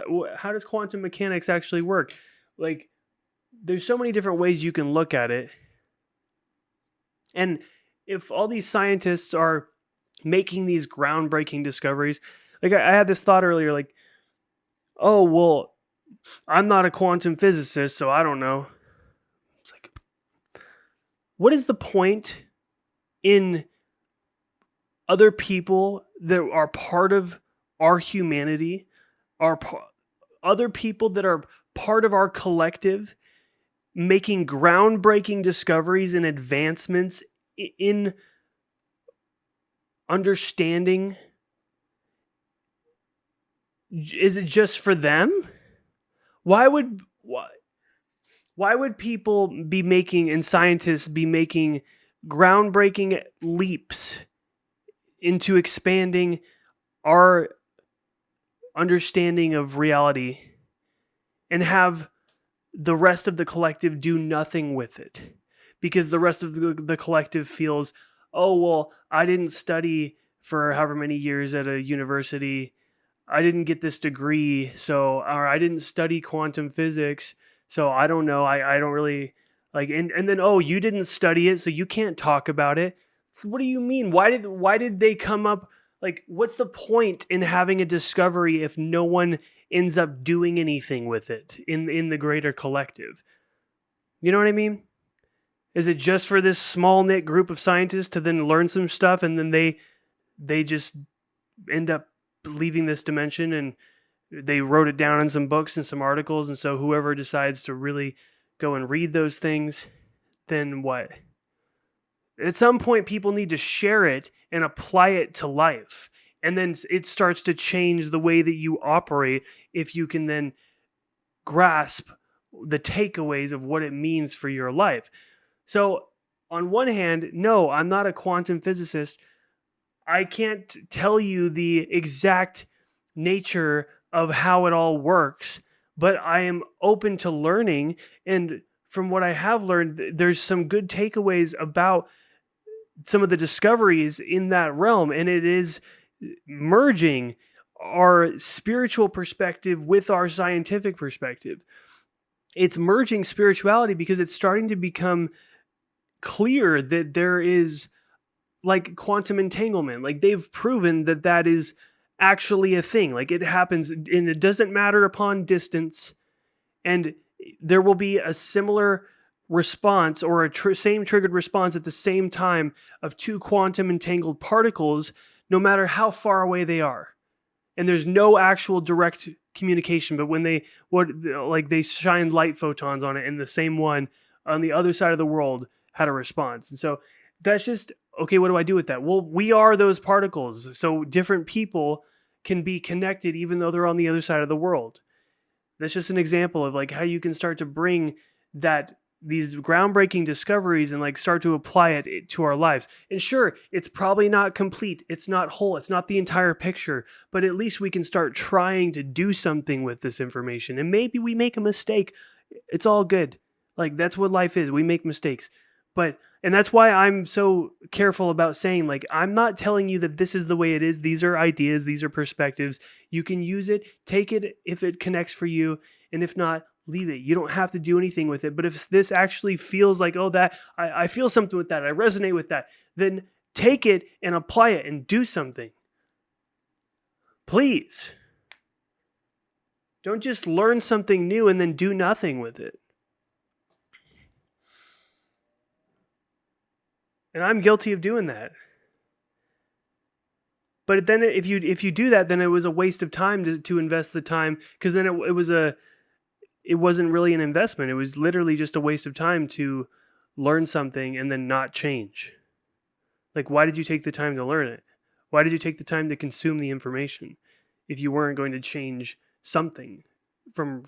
quantum mechanics actually work? Like, there's so many different ways you can look at it. And if all these scientists are making these groundbreaking discoveries, like, I had this thought earlier, like, oh, well, I'm not a quantum physicist, so I don't know. It's like, what is the point in other people that are part of our humanity, other people that are part of our collective, making groundbreaking discoveries and advancements in understanding? Is it just for them? Why would people be making, and scientists be making, groundbreaking leaps into expanding our understanding of reality and have the rest of the collective do nothing with it? Because the rest of the collective feels, oh, well, I didn't study for however many years at a university. I didn't get this degree, or I didn't study quantum physics, so I don't know. I don't really like, and then, oh, you didn't study it, so you can't talk about it. What do you mean? Why did they come up? Like, what's the point in having a discovery if no one ends up doing anything with it in the greater collective? You know what I mean? Is it just for this small knit group of scientists to then learn some stuff, and then they just end up leaving this dimension, and they wrote it down in some books and some articles, and so whoever decides to really go and read those things, then what? At some point, people need to share it and apply it to life. And then it starts to change the way that you operate if you can then grasp the takeaways of what it means for your life. So, on one hand, no, I'm not a quantum physicist. I can't tell you the exact nature of how it all works, but I am open to learning. And from what I have learned, there's some good takeaways about some of the discoveries in that realm. And it is merging our spiritual perspective with our scientific perspective. It's merging spirituality because it's starting to become clear that there is like quantum entanglement. Like they've proven that that is actually a thing. Like it happens and it doesn't matter upon distance. And there will be a similar response or a same triggered response at the same time of two quantum entangled particles, no matter how far away they are. And there's no actual direct communication, but when they shined light photons on it, and the same one on the other side of the world had a response. And so that's just, okay, what do I do with that? Well, we are those particles. So different people can be connected even though they're on the other side of the world. That's just an example of like how you can start to bring these groundbreaking discoveries and like start to apply it to our lives. And sure, it's probably not complete. It's not whole. It's not the entire picture, but at least we can start trying to do something with this information. And maybe we make a mistake. It's all good. Like that's what life is. We make mistakes. And that's why I'm so careful about saying, like, I'm not telling you that this is the way it is. These are ideas. These are perspectives. You can use it, take it if it connects for you. And if not, leave it. You don't have to do anything with it. But if this actually feels like, oh, that I feel something with that, I resonate with that, then take it and apply it and do something. Please. Don't just learn something new and then do nothing with it. And I'm guilty of doing that. But then if you do that, then it was a waste of time to invest the time, because then it wasn't really an investment. It was literally just a waste of time to learn something and then not change. Like, why did you take the time to learn it? Why did you take the time to consume the information if you weren't going to change something from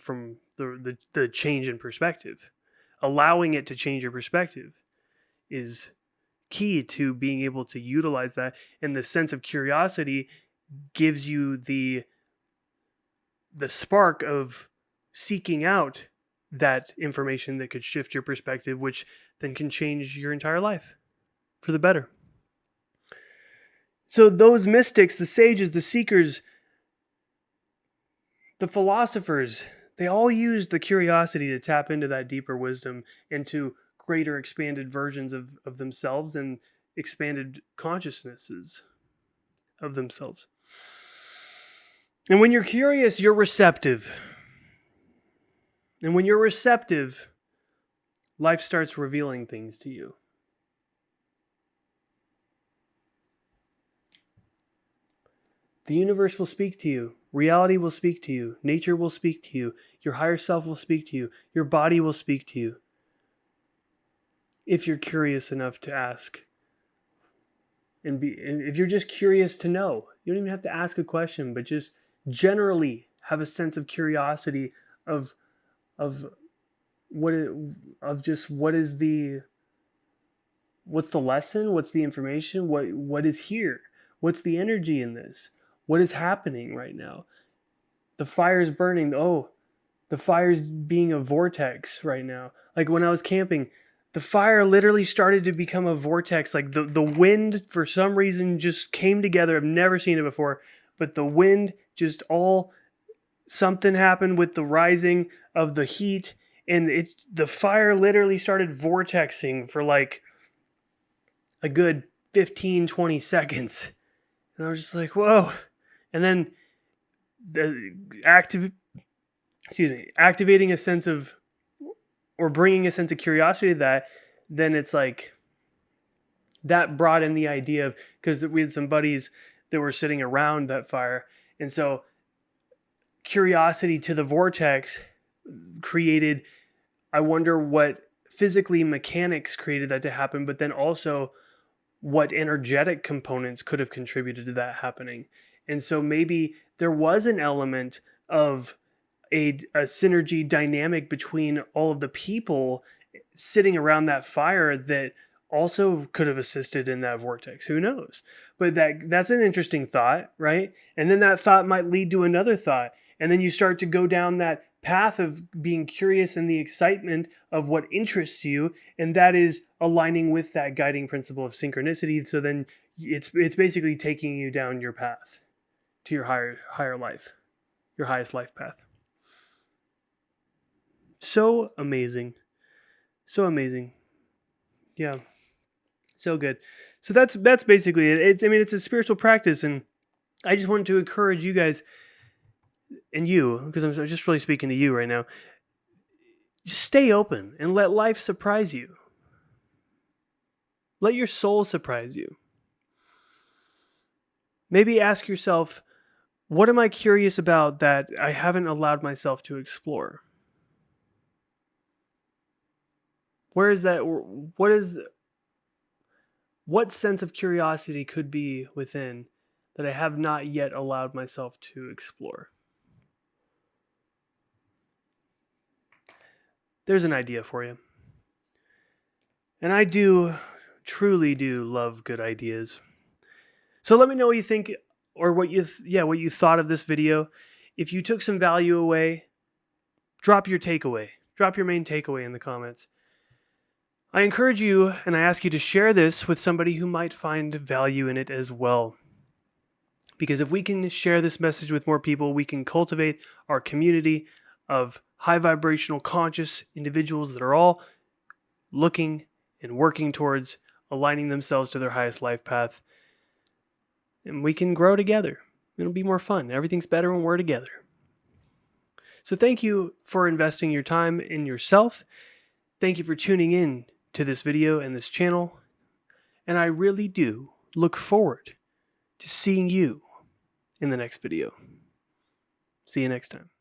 the change in perspective? Allowing it to change your perspective is key to being able to utilize that. And the sense of curiosity gives you the spark of seeking out that information that could shift your perspective, which then can change your entire life for the better. So those mystics, the sages, the seekers, the philosophers, they all use the curiosity to tap into that deeper wisdom and to greater expanded versions of themselves and expanded consciousnesses of themselves. And when you're curious, you're receptive. And when you're receptive, life starts revealing things to you. The universe will speak to you. Reality will speak to you. Nature will speak to you. Your higher self will speak to you. Your body will speak to you. If you're curious enough to ask. And if you're just curious to know, you don't even have to ask a question, but just generally have a sense of curiosity of what's the lesson, what's the information, what is here, what's the energy in this, what is happening right now. The fire's burning. Oh, the fire's being a vortex right now. Like when I was camping, the fire literally started to become a vortex. Like the wind, for some reason, just came together. I've never seen it before, but the wind just something happened with the rising of the heat, and the fire literally started vortexing for like a good 15, 20 seconds. And I was just like, whoa. And then activating a sense of, or bringing a sense of curiosity to that, then it's like, that brought in the idea of, because we had some buddies that were sitting around that fire. And so curiosity to the vortex created, I wonder what physically mechanics created that to happen, but then also what energetic components could have contributed to that happening. And so maybe there was an element of a synergy dynamic between all of the people sitting around that fire that also could have assisted in that vortex. Who knows? But that's an interesting thought, right? And then that thought might lead to another thought. And then you start to go down that path of being curious and the excitement of what interests you. And that is aligning with that guiding principle of synchronicity. So then it's basically taking you down your path to your higher life, your highest life path. So amazing. So amazing. Yeah. So good. So that's basically it. It's a spiritual practice, and I just wanted to encourage you guys, and you, because I'm just really speaking to you right now, just stay open and let life surprise you. Let your soul surprise you. Maybe ask yourself, what am I curious about that I haven't allowed myself to explore? Where is that? What sense of curiosity could be within that I have not yet allowed myself to explore? There's an idea for you. And I truly do love good ideas. So let me know what you think, or what you thought of this video. If you took some value away, drop your takeaway. Drop your main takeaway in the comments. I encourage you and I ask you to share this with somebody who might find value in it as well. Because if we can share this message with more people, we can cultivate our community of high vibrational conscious individuals that are all looking and working towards aligning themselves to their highest life path. And we can grow together. It'll be more fun. Everything's better when we're together. So thank you for investing your time in yourself. Thank you for tuning in to this video and this channel. And I really do look forward to seeing you in the next video. See you next time.